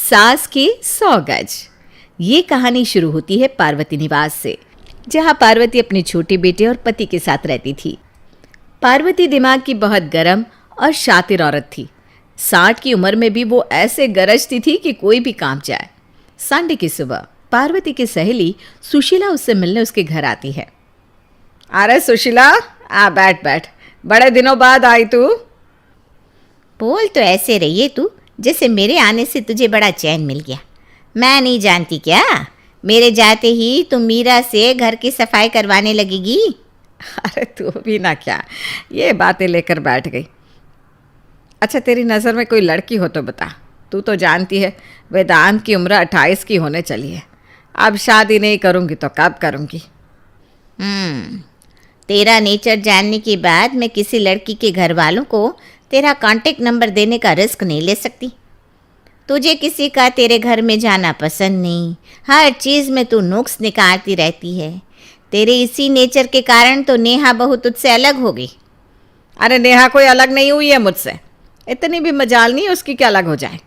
सास के 100 गज। ये कहानी शुरू होती है पार्वती निवास से, जहां पार्वती अपने छोटे बेटे और पति के साथ रहती थी। पार्वती दिमाग की बहुत गर्म और शातिर औरत थी। 60 की उम्र में भी वो ऐसे गरजती थी कि कोई भी काम जाए। संडे की सुबह पार्वती की सहेली सुशीला उससे मिलने उसके घर आती है। अरे सुशीला, आ बैठ बैठ, बड़े दिनों बाद आई तू। बोल तो ऐसे रही है तू जैसे मेरे आने से तुझे बड़ा चैन मिल गया। मैं नहीं जानती क्या, मेरे जाते ही तुम मीरा से घर की सफाई करवाने लगेगी। अरे तू भी ना क्या ये बातें लेकर बैठ गई। अच्छा, तेरी नज़र में कोई लड़की हो तो बता। तू तो जानती है वेदांत की उम्र 28 की होने चली है। अब शादी नहीं करूँगी तो कब करूँगी। तेरा नेचर जानने के बाद मैं किसी लड़की के घर वालों को तेरा कांटेक्ट नंबर देने का रिस्क नहीं ले सकती। तुझे किसी का तेरे घर में जाना पसंद नहीं, हर चीज़ में तू नुक्स निकालती रहती है। तेरे इसी नेचर के कारण तो नेहा बहू तुझसे अलग हो गई। अरे नेहा कोई अलग नहीं हुई है मुझसे, इतनी भी मजाल नहीं उसकी क्या अलग हो जाए।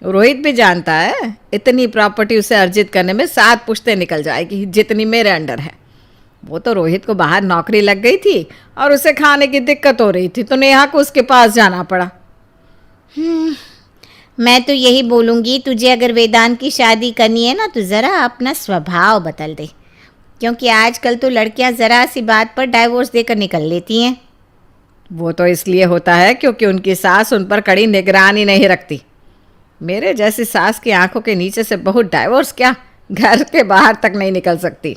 रोहित भी जानता है इतनी प्रॉपर्टी उसे अर्जित करने में 7 पुश्तें निकल जाएगी जितनी मेरे अंडर है। वो तो रोहित को बाहर नौकरी लग गई थी और उसे खाने की दिक्कत हो रही थी तो नेहा को उसके पास जाना पड़ा। मैं तो यही बोलूँगी, तुझे अगर वेदांत की शादी करनी है ना तो ज़रा अपना स्वभाव बदल दे, क्योंकि आजकल तो लड़कियां ज़रा सी बात पर डाइवोर्स देकर निकल लेती हैं। वो तो इसलिए होता है क्योंकि उनकी सास उन पर कड़ी निगरानी नहीं रखती। मेरे जैसी सास की आंखों के नीचे से बहू डाइवोर्स क्या, घर के बाहर तक नहीं निकल सकती।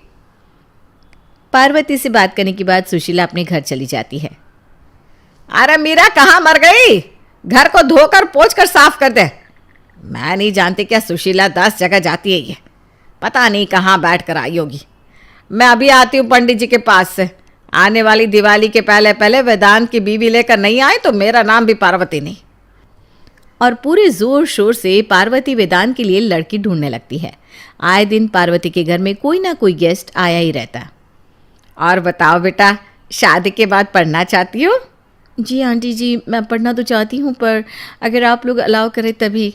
पार्वती से बात करने के बाद सुशीला अपने घर चली जाती है। अरे मीरा कहाँ मर गई, घर को धोकर पोंछ कर साफ कर दे। मैं नहीं जानती क्या सुशीला 10 जगह जाती है, ये पता नहीं कहाँ बैठ कर आई होगी। मैं अभी आती हूँ पंडित जी के पास से। आने वाली दिवाली के पहले पहले वेदांत की बीवी लेकर नहीं आए तो मेरा नाम भी पार्वती नहीं। और पूरे जोर शोर से पार्वती वेदांत के लिए लड़की ढूंढने लगती है। आए दिन पार्वती के घर में कोई ना कोई गेस्ट आया ही रहता। और बताओ बेटा, शादी के बाद पढ़ना चाहती हो? जी आंटी जी, मैं पढ़ना तो चाहती हूँ, पर अगर आप लोग अलाउ करें तभी।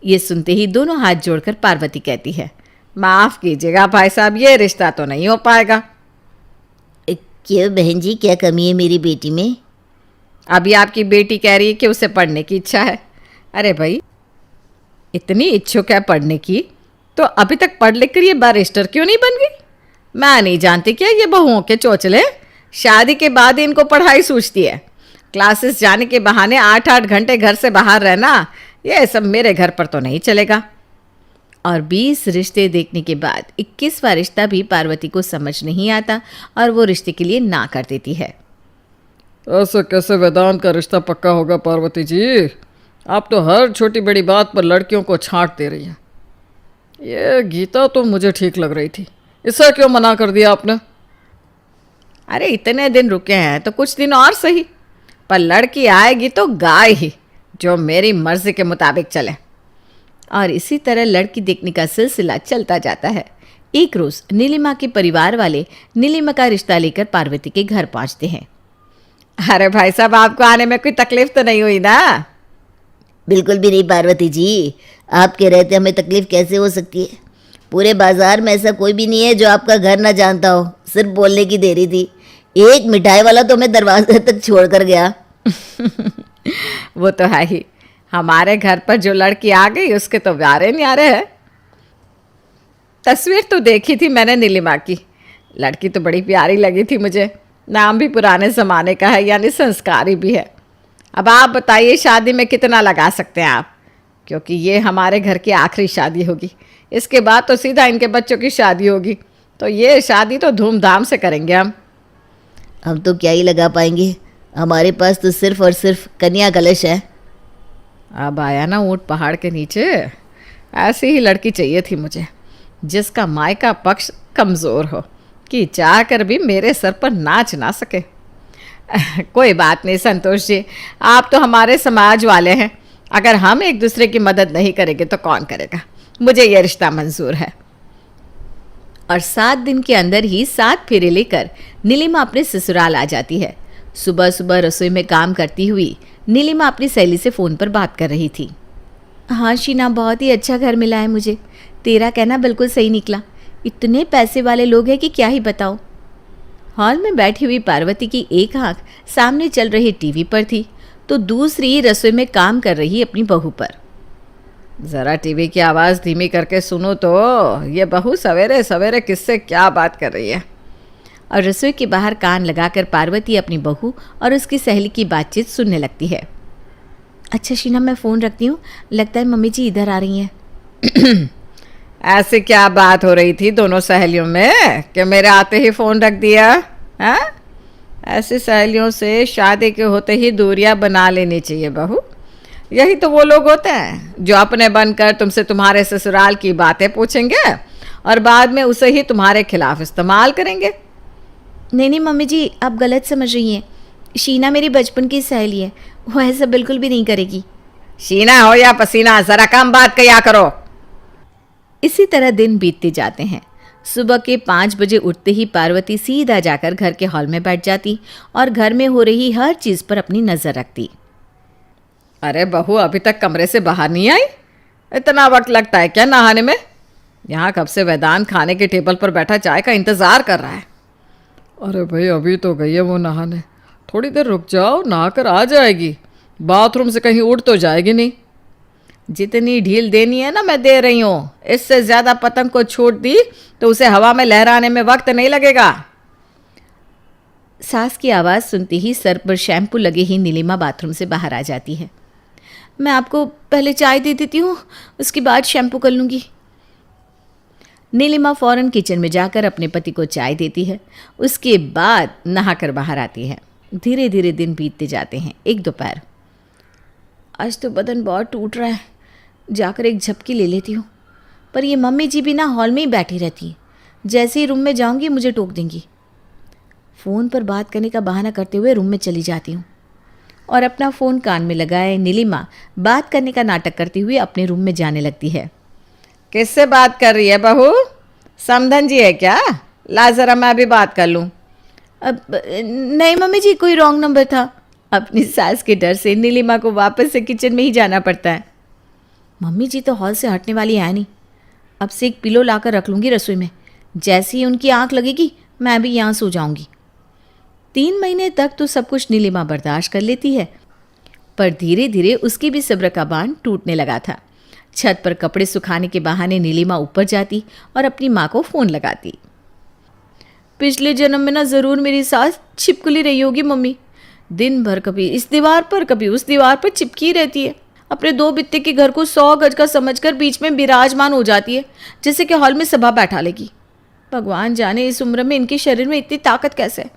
ये सुनते ही दोनों हाथ जोड़कर पार्वती कहती है, माफ़ कीजिएगा भाई साहब, ये रिश्ता तो नहीं हो पाएगा। क्यों बहन जी, क्या कमी है मेरी बेटी में? अभी आपकी बेटी कह रही है कि उसे पढ़ने की इच्छा है। अरे भाई, इतनी इच्छुक है पढ़ने की तो अभी तक पढ़ लिख कर ये बैरिस्टर क्यों नहीं बन गई? मैं नहीं जानती क्या ये बहुओं के चोचले शादी के बाद ही इनको पढ़ाई सूझती है। क्लासेस जाने के बहाने 8-8 घंटे घर से बाहर रहना, ये सब मेरे घर पर तो नहीं चलेगा। और 20 रिश्ते देखने के बाद 21वां रिश्ता भी पार्वती को समझ नहीं आता और वो रिश्ते के लिए ना कर देती है। ऐसे कैसे वेदांत का रिश्ता पक्का होगा पार्वती जी? आप तो हर छोटी बड़ी बात पर लड़कियों को छांट दे रही हैं। ये गीता तो मुझे ठीक लग रही थी, इसे क्यों मना कर दिया आपने? अरे इतने दिन रुके हैं तो कुछ दिन और सही, पर लड़की आएगी तो गाय ही, जो मेरी मर्जी के मुताबिक चले। और इसी तरह लड़की देखने का सिलसिला चलता जाता है। एक रोज़ नीलिमा के परिवार वाले नीलिमा का रिश्ता लेकर पार्वती के घर पहुंचते हैं। अरे भाई साहब, आपको आने में कोई तकलीफ तो नहीं हुई ना? बिल्कुल भी नहीं पार्वती जी, आपके रहते हमें तकलीफ कैसे हो सकती है? पूरे बाजार में ऐसा कोई भी नहीं है जो आपका घर ना जानता हो, सिर्फ बोलने की देरी थी। एक मिठाई वाला तो हमें दरवाजे तक छोड़ कर गया। वो तो है ही, हमारे घर पर जो लड़की आ गई उसके तो व्यारे न्यारे हैं। तस्वीर तो देखी थी मैंने नीलिमा की, लड़की तो बड़ी प्यारी लगी थी मुझे। नाम भी पुराने ज़माने का है, यानी संस्कारी भी है। अब आप बताइए शादी में कितना लगा सकते हैं आप, क्योंकि ये हमारे घर की आखिरी शादी होगी। इसके बाद तो सीधा इनके बच्चों की शादी होगी, तो ये शादी तो धूमधाम से करेंगे हम तो क्या ही लगा पाएंगे, हमारे पास तो सिर्फ और सिर्फ कन्या कलश है। अब आया ना ऊँट पहाड़ के नीचे। ऐसी ही लड़की चाहिए थी मुझे, जिसका मायका पक्ष कमज़ोर हो कि चाह कर भी मेरे सर पर नाच ना सके। कोई बात नहीं संतोष जी, आप तो हमारे समाज वाले हैं। अगर हम एक दूसरे की मदद नहीं करेंगे तो कौन करेगा? मुझे यह रिश्ता मंजूर है। और 7 दिन के अंदर ही 7 फेरे लेकर नीलिमा अपने ससुराल आ जाती है। सुबह सुबह रसोई में काम करती हुई नीलिमा अपनी सहेली से फ़ोन पर बात कर रही थी। हाँ शीना, बहुत ही अच्छा घर मिला है मुझे। तेरा कहना बिल्कुल सही निकला। इतने पैसे वाले लोग हैं कि क्या ही बताओ। हॉल में बैठी हुई पार्वती की एक आंख सामने चल रही टीवी पर थी तो दूसरी रसोई में काम कर रही अपनी बहू पर। ज़रा टीवी की आवाज़ धीमी करके सुनो तो, ये बहू सवेरे सवेरे किससे क्या बात कर रही है। और रसोई के बाहर कान लगाकर पार्वती अपनी बहू और उसकी सहेली की बातचीत सुनने लगती है। अच्छा शीना, मैं फ़ोन रखती हूँ, लगता है मम्मी जी इधर आ रही हैं। ऐसी क्या बात हो रही थी दोनों सहेलियों में कि मेरे आते ही फ़ोन रख दिया? हाँ, ऐसी सहेलियों से शादी के होते ही दूरियां बना लेनी चाहिए बहू। यही तो वो लोग होते हैं जो अपने बनकर तुमसे तुम्हारे ससुराल की बातें पूछेंगे और बाद में उसे ही तुम्हारे खिलाफ इस्तेमाल करेंगे। नहीं नहीं मम्मी जी, आप गलत समझ रही हैं। शीना मेरी बचपन की सहेली है, वो ऐसा बिल्कुल भी नहीं करेगी। शीना हो या पसीना, ज़रा कम बात किया करो। इसी तरह दिन बीतते जाते हैं। सुबह के 5 बजे उठते ही पार्वती सीधा जाकर घर के हॉल में बैठ जाती और घर में हो रही हर चीज़ पर अपनी नज़र रखती। अरे बहू, अभी तक कमरे से बाहर नहीं आई? इतना वक्त लगता है क्या नहाने में? यहाँ कब से वेदांत खाने के टेबल पर बैठा चाय का इंतज़ार कर रहा है। अरे भाई, अभी तो गई है वो नहाने, थोड़ी देर रुक जाओ, नहाकर आ जाएगी। बाथरूम से कहीं उठ तो जाएगी नहीं। जितनी ढील देनी है ना मैं दे रही हूँ, इससे ज़्यादा पतंग को छूट दी तो उसे हवा में लहराने में वक्त नहीं लगेगा। सास की आवाज़ सुनते ही सर पर शैम्पू लगे ही नीलिमा बाथरूम से बाहर आ जाती है। मैं आपको पहले चाय दे देती हूँ, उसके बाद शैम्पू कर लूँगी। नीलिमा फ़ौरन किचन में जाकर अपने पति को चाय देती है। उसके बाद नहाकर बाहर आती है। धीरे धीरे दिन बीतते जाते हैं। एक दोपहर, आज तो बदन बहुत टूट रहा है, जाकर एक झपकी ले लेती हूँ। पर ये मम्मी जी भी ना हॉल में ही बैठी रहती है। जैसे ही रूम में जाऊँगी मुझे टोक देंगी। फ़ोन पर बात करने का बहाना करते हुए रूम में चली जाती हूँ और अपना फ़ोन कान में लगाए नीलिमा बात करने का नाटक करते हुए अपने रूम में जाने लगती है। किससे बात कर रही है बहू? समधन जी है क्या? ला ज़रा मैं अभी बात कर लूँ। अब नहीं मम्मी जी, कोई रॉन्ग नंबर था। अपनी सास के डर से नीलिमा को वापस से किचन में ही जाना पड़ता है। मम्मी जी तो हॉल से हटने वाली है नहीं। अब से एक पिलो लाकर रख लूँगी रसोई में। जैसे ही उनकी आंख लगेगी मैं भी यहाँ सो जाऊँगी। 3 महीने तक तो सब कुछ नीलिमा बर्दाश्त कर लेती है, पर धीरे धीरे उसकी भी सब्र का बांध टूटने लगा था। छत पर कपड़े सुखाने के बहाने नीलिमा ऊपर जाती और अपनी माँ को फ़ोन लगाती। पिछले जन्म में ना ज़रूर मेरी सास छिपकली रही होगी मम्मी। दिन भर कभी इस दीवार पर कभी उस दीवार पर चिपकी रहती है। अपने 2 बित्ते के घर को 100 गज का समझकर बीच में विराजमान हो जाती है, जैसे कि हॉल में सभा बैठा लेगी। भगवान जाने इस उम्र में इनके शरीर में इतनी ताकत कैसे है।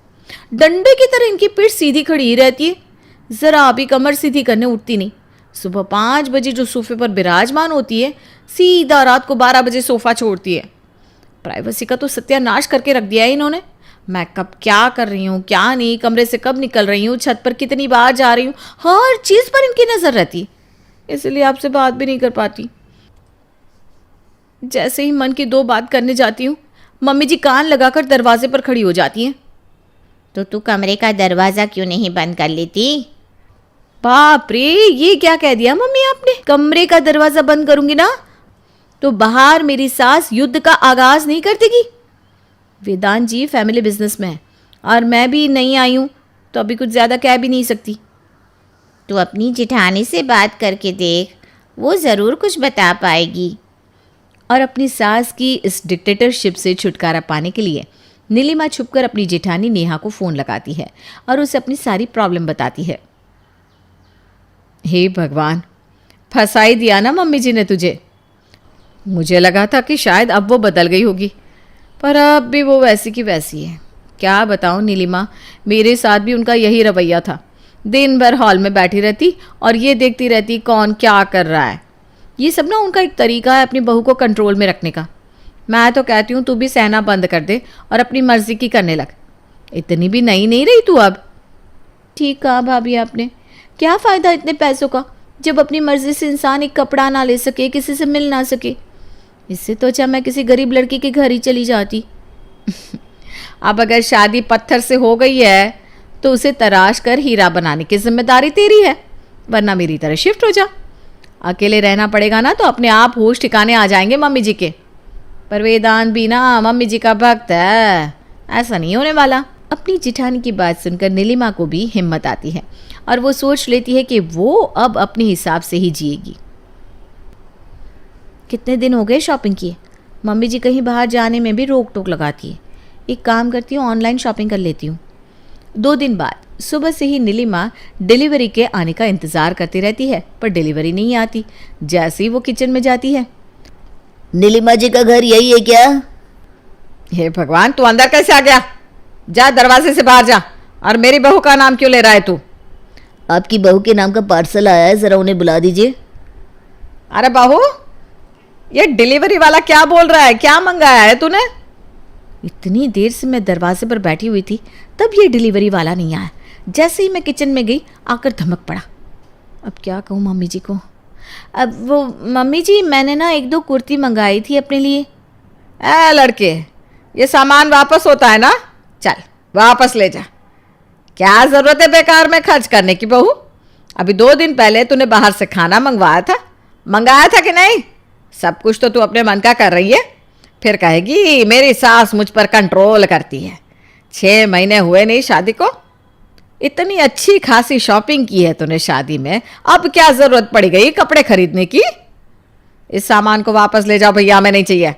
डंडे की तरह इनकी पीठ सीधी खड़ी ही रहती है, ज़रा अभी कमर सीधी करने उठती नहीं। सुबह 5 बजे जो सोफे पर विराजमान होती है, सीधा रात को 12 बजे सोफ़ा छोड़ती है। प्राइवेसी का तो सत्यानाश करके रख दिया है इन्होंने। मैं कब क्या कर रही हूँ, क्या नहीं, कमरे से कब निकल रही हूँ, छत पर कितनी बार जा रही हूँ, हर चीज़ पर इनकी नज़र रहती है। इसलिए आपसे बात भी नहीं कर पाती। जैसे ही मन की 2 बात करने जाती हूँ, मम्मी जी कान लगाकर दरवाजे पर खड़ी हो जाती हैं। तो तू कमरे का दरवाज़ा क्यों नहीं बंद कर लेती? बाप रे, ये क्या कह दिया मम्मी आपने? कमरे का दरवाज़ा बंद करूँगी ना तो बाहर मेरी सास युद्ध का आगाज़ नहीं कर देगी। वेदांत जी फैमिली बिजनेस में है और मैं भी नहीं आई हूँ, तो अभी कुछ ज़्यादा कह भी नहीं सकती। तू अपनी जेठानी से बात करके देख, वो ज़रूर कुछ बता पाएगी। और अपनी सास की इस डिक्टेटरशिप से छुटकारा पाने के लिए नीलिमा छुपकर अपनी जेठानी नेहा को फ़ोन लगाती है और उसे अपनी सारी प्रॉब्लम बताती है। हे भगवान, फंसाई दिया ना मम्मी जी ने तुझे। मुझे लगा था कि शायद अब वो बदल गई होगी, पर अब भी वो वैसी की वैसी है। क्या बताऊँ नीलिमा, मेरे साथ भी उनका यही रवैया था। दिन भर हॉल में बैठी रहती और ये देखती रहती कौन क्या कर रहा है। ये सब ना उनका एक तरीका है अपनी बहू को कंट्रोल में रखने का। मैं तो कहती हूँ तू भी सहना बंद कर दे और अपनी मर्जी की करने लग। इतनी भी नई नहीं रही तू अब। ठीक कहा भाभी आपने। क्या फ़ायदा इतने पैसों का जब अपनी मर्जी से इंसान एक कपड़ा ना ले सके, किसी से मिल ना सके। इससे तो अच्छा मैं किसी गरीब लड़की के घर ही चली जाती। अब अगर शादी पत्थर से हो गई है तो उसे तराश कर हीरा बनाने की जिम्मेदारी तेरी है, वरना मेरी तरह शिफ्ट हो जा। अकेले रहना पड़ेगा ना तो अपने आप होश ठिकाने आ जाएंगे मम्मी जी के। पर वेदांत भी ना मम्मी जी का भक्त है, ऐसा नहीं होने वाला। अपनी जिठानी की बात सुनकर नीलिमा को भी हिम्मत आती है और वो सोच लेती है कि वो अब अपने हिसाब से ही जिएगी। कितने दिन हो गए शॉपिंग किए? मम्मी जी कहीं बाहर जाने में भी रोक टोक लगाती है। एक काम करती हूँ, ऑनलाइन शॉपिंग कर लेती हूँ। 2 दिन बाद सुबह से ही नीलिमा डिलीवरी के आने का इंतज़ार करती रहती है, पर डिलीवरी नहीं आती। जैसे ही वो किचन में जाती है, नीलिमा जी का घर यही है क्या? हे भगवान, तू अंदर कैसे आ गया? जा दरवाजे से बाहर जा। और मेरी बहू का नाम क्यों ले रहा है तू? आपकी बहू के नाम का पार्सल आया है, ज़रा उन्हें बुला दीजिए। अरे बहू, ये डिलीवरी वाला क्या बोल रहा है? क्या मंगाया है तूने? इतनी देर से मैं दरवाजे पर बैठी हुई थी, तब ये डिलीवरी वाला नहीं आया। जैसे ही मैं किचन में गई, आकर धमक पड़ा। अब क्या कहूँ मम्मी जी को? अब वो मम्मी जी, मैंने ना 1-2 कुर्ती मंगाई थी अपने लिए। ए लड़के, ये सामान वापस होता है ना? चल वापस ले जा। क्या ज़रूरत है बेकार में खर्च करने की बहू? अभी 2 दिन पहले तूने बाहर से खाना मंगाया था कि नहीं? सब कुछ तो तू अपने मन का कर रही है। फिर कहेगी मेरी सास मुझ पर कंट्रोल करती है। 6 महीने हुए नहीं शादी को, इतनी अच्छी खासी शॉपिंग की है तूने शादी में, अब क्या ज़रूरत पड़ गई कपड़े खरीदने की? इस सामान को वापस ले जाओ भैया, हमें नहीं चाहिए।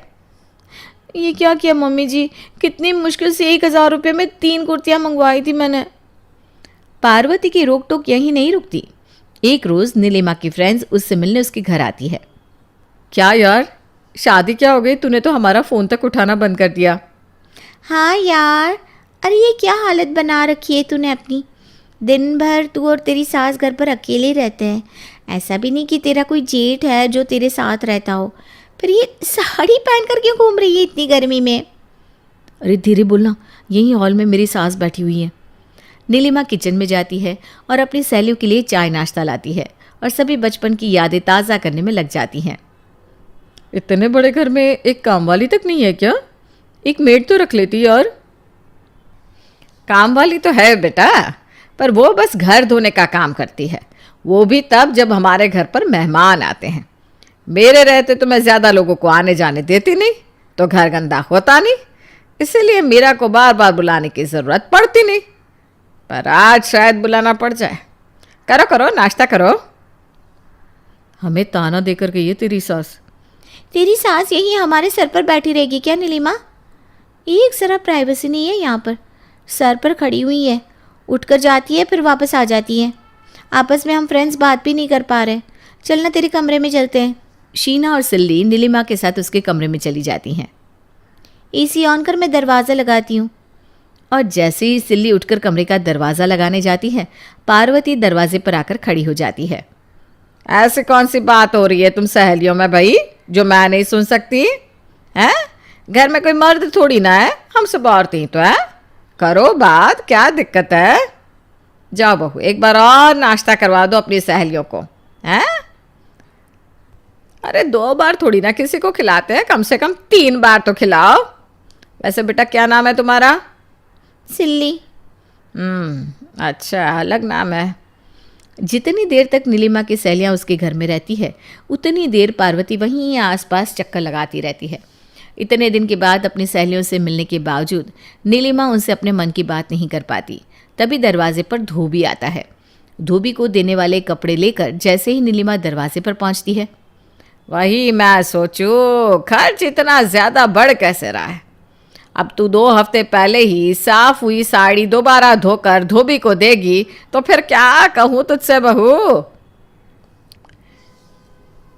ये क्या किया मम्मी जी? कितनी मुश्किल से 1000 रुपये में 3 कुर्तियाँ मंगवाई थी मैंने। पार्वती की रोक टोक यहीं नहीं रुकती। एक रोज़ नीलिमा की फ्रेंड्स उससे मिलने उसके घर आती है। क्या यार, शादी क्या हो गई? तूने तो हमारा फ़ोन तक उठाना बंद कर दिया। हाँ यार, अरे ये क्या हालत बना रखी है तूने अपनी। दिन भर तू और तेरी सास घर पर अकेले रहते हैं। ऐसा भी नहीं कि तेरा कोई जेठ है जो तेरे साथ रहता हो। फिर ये साड़ी पहन कर क्यों घूम रही है इतनी गर्मी में? अरे धीरे बोलना, यही हॉल में मेरी सास बैठी हुई है। नीलिमा किचन में जाती है और अपनी सहेलियों के लिए चाय नाश्ता लाती है और सभी बचपन की यादें ताज़ा करने में लग जाती हैं। इतने बड़े घर में एक काम वाली तक नहीं है क्या? एक मेड तो रख लेती यार। काम वाली तो है बेटा, पर वो बस घर धोने का काम करती है, वो भी तब जब हमारे घर पर मेहमान आते हैं। मेरे रहते तो मैं ज़्यादा लोगों को आने जाने देती नहीं, तो घर गंदा होता नहीं, इसीलिए मीरा को बार बार बुलाने की ज़रूरत पड़ती नहीं। पर आज शायद बुलाना पड़ जाए। करो करो, नाश्ता करो। हमें ताना देकर गई है तेरी सास। तेरी सास यही हमारे सर पर बैठी रहेगी क्या नीलिमा? एक ज़रा प्राइवेसी नहीं है यहाँ पर। सर पर खड़ी हुई है, उठकर जाती है फिर वापस आ जाती है। आपस में हम फ्रेंड्स बात भी नहीं कर पा रहे। चलना तेरे कमरे में चलते हैं। शीना और सिल्ली नीलिमा के साथ उसके कमरे में चली जाती हैं। एसी ऑन कर, मैं दरवाज़ा लगाती हूँ। और जैसे ही सिल्ली उठकर कमरे का दरवाज़ा लगाने जाती है, पार्वती दरवाजे पर आकर खड़ी हो जाती है। ऐसी कौन सी बात हो रही है तुम सहेलियों में भाई, जो मैं नहीं सुन सकती? हैं? घर में कोई मर्द थोड़ी ना है, हम सब औरतें ही तो हैं। करो बात, क्या दिक्कत है? जाओ बहू, एक बार और नाश्ता करवा दो अपनी सहेलियों को। हैं? अरे 2 बार थोड़ी ना किसी को खिलाते हैं, कम से कम 3 बार तो खिलाओ। वैसे बेटा क्या नाम है तुम्हारा? सिल्ली। अच्छा, अलग नाम है। जितनी देर तक नीलिमा की सहेलियाँ उसके घर में रहती है, उतनी देर पार्वती वहीं आसपास चक्कर लगाती रहती है। इतने दिन के बाद अपनी सहेलियों से मिलने के बावजूद नीलिमा उनसे अपने मन की बात नहीं कर पाती। तभी दरवाजे पर धोबी आता है। धोबी को देने वाले कपड़े लेकर जैसे ही नीलिमा दरवाजे पर पहुंचती है, वही मैं सोचूं खर्च इतना ज़्यादा बढ़ कैसे रहा है। अब तू 2 हफ्ते पहले ही साफ हुई साड़ी दोबारा धोकर धोबी को देगी तो फिर क्या कहूँ तुझसे बहू।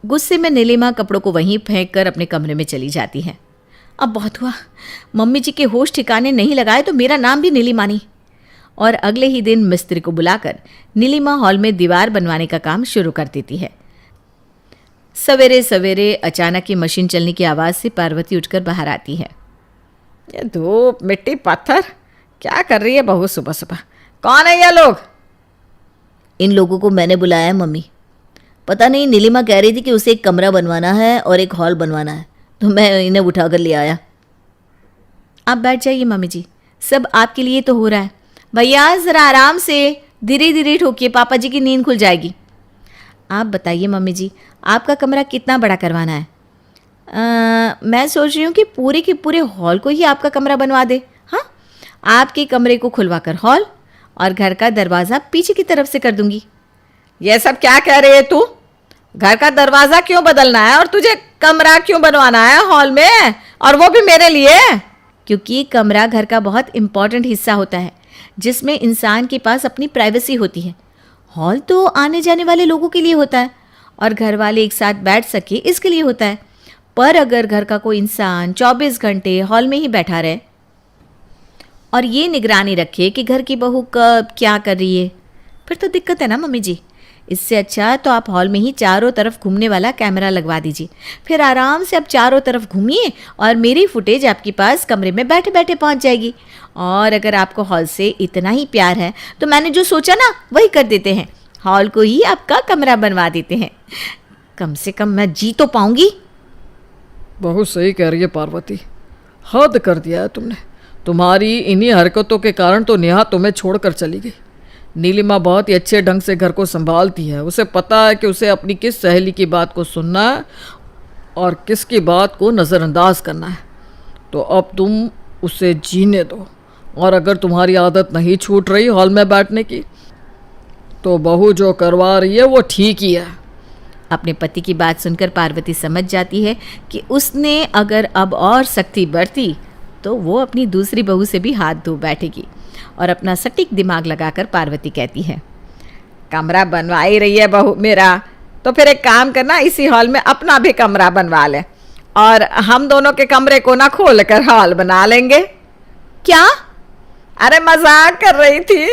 गुस्से में नीलिमा कपड़ों को वहीं फेंक कर अपने कमरे में चली जाती है। अब बहुत हुआ, मम्मी जी के होश ठिकाने नहीं लगाए तो मेरा नाम भी नीलिमा नहीं। और अगले ही दिन मिस्त्री को बुलाकर नीलिमा हॉल में दीवार बनवाने का काम शुरू कर देती है। सवेरे सवेरे अचानक ही मशीन चलने की आवाज़ से पार्वती उठकर बाहर आती है। ये धूप मिट्टी पत्थर क्या कर रही है बहू सुबह सुबह? कौन है ये लोग? इन लोगों को मैंने बुलाया है मम्मी। पता नहीं, नीलिमा कह रही थी कि उसे एक कमरा बनवाना है और एक हॉल बनवाना है, तो मैं इन्हें उठा कर ले आया। आप बैठ जाइए मम्मी जी, सब आपके लिए तो हो रहा है। भैया ज़रा आराम से, धीरे धीरे ठोकिए, पापा जी की नींद खुल जाएगी। आप बताइए मम्मी जी, आपका कमरा कितना बड़ा करवाना है? मैं सोच रही हूँ कि पूरे के पूरे हॉल को ही आपका कमरा बनवा दे। हाँ, आपके कमरे को खुलवा कर हॉल और घर का दरवाज़ा पीछे की तरफ से कर दूंगी। ये सब क्या कह रही है तू? घर का दरवाजा क्यों बदलना है और तुझे कमरा क्यों बनवाना है हॉल में, और वो भी मेरे लिए? क्योंकि कमरा घर का बहुत इम्पॉर्टेंट हिस्सा होता है जिसमें इंसान के पास अपनी प्राइवेसी होती है। हॉल तो आने जाने वाले लोगों के लिए होता है और घर वाले एक साथ बैठ सके इसके लिए होता है। पर अगर घर का कोई इंसान 24 घंटे हॉल में ही बैठा रहे और ये निगरानी रखे कि घर की बहू कब क्या कर रही है, फिर तो दिक्कत है ना मम्मी जी। इससे अच्छा तो आप हॉल में ही चारों तरफ घूमने वाला कैमरा लगवा दीजिए। फिर आराम से आप चारों तरफ घूमिए और मेरी फुटेज आपके पास कमरे में बैठे बैठे पहुंच जाएगी। और अगर आपको हॉल से इतना ही प्यार है तो मैंने जो सोचा ना वही कर देते हैं, हॉल को ही आपका कमरा बनवा देते हैं। कम से कम मैं जी तो पाऊंगी। बहुत सही कह रही है पार्वती, हद कर दिया है तुमने। तुम्हारी इन्हीं हरकतों के कारण तो नेहा तुम्हें छोड़कर चली गई। नीलिमा बहुत ही अच्छे ढंग से घर को संभालती है। उसे पता है कि उसे अपनी किस सहेली की बात को सुनना है और किसकी बात को नज़रअंदाज करना है। तो अब तुम उसे जीने दो, और अगर तुम्हारी आदत नहीं छूट रही हॉल में बैठने की तो बहू जो करवा रही है वो ठीक ही है। अपने पति की बात सुनकर पार्वती समझ जाती है कि उसने अगर अब और सख्ती बरती तो वो अपनी दूसरी बहू से भी हाथ धो बैठेगी। और अपना सटीक दिमाग लगाकर पार्वती कहती है, कमरा बनवा ही रही है बहू मेरा, तो फिर एक काम करना, इसी हॉल में अपना भी कमरा बनवा ले और हम दोनों के कमरे को ना खोल कर हॉल बना लेंगे। क्या? अरे मजाक कर रही थी।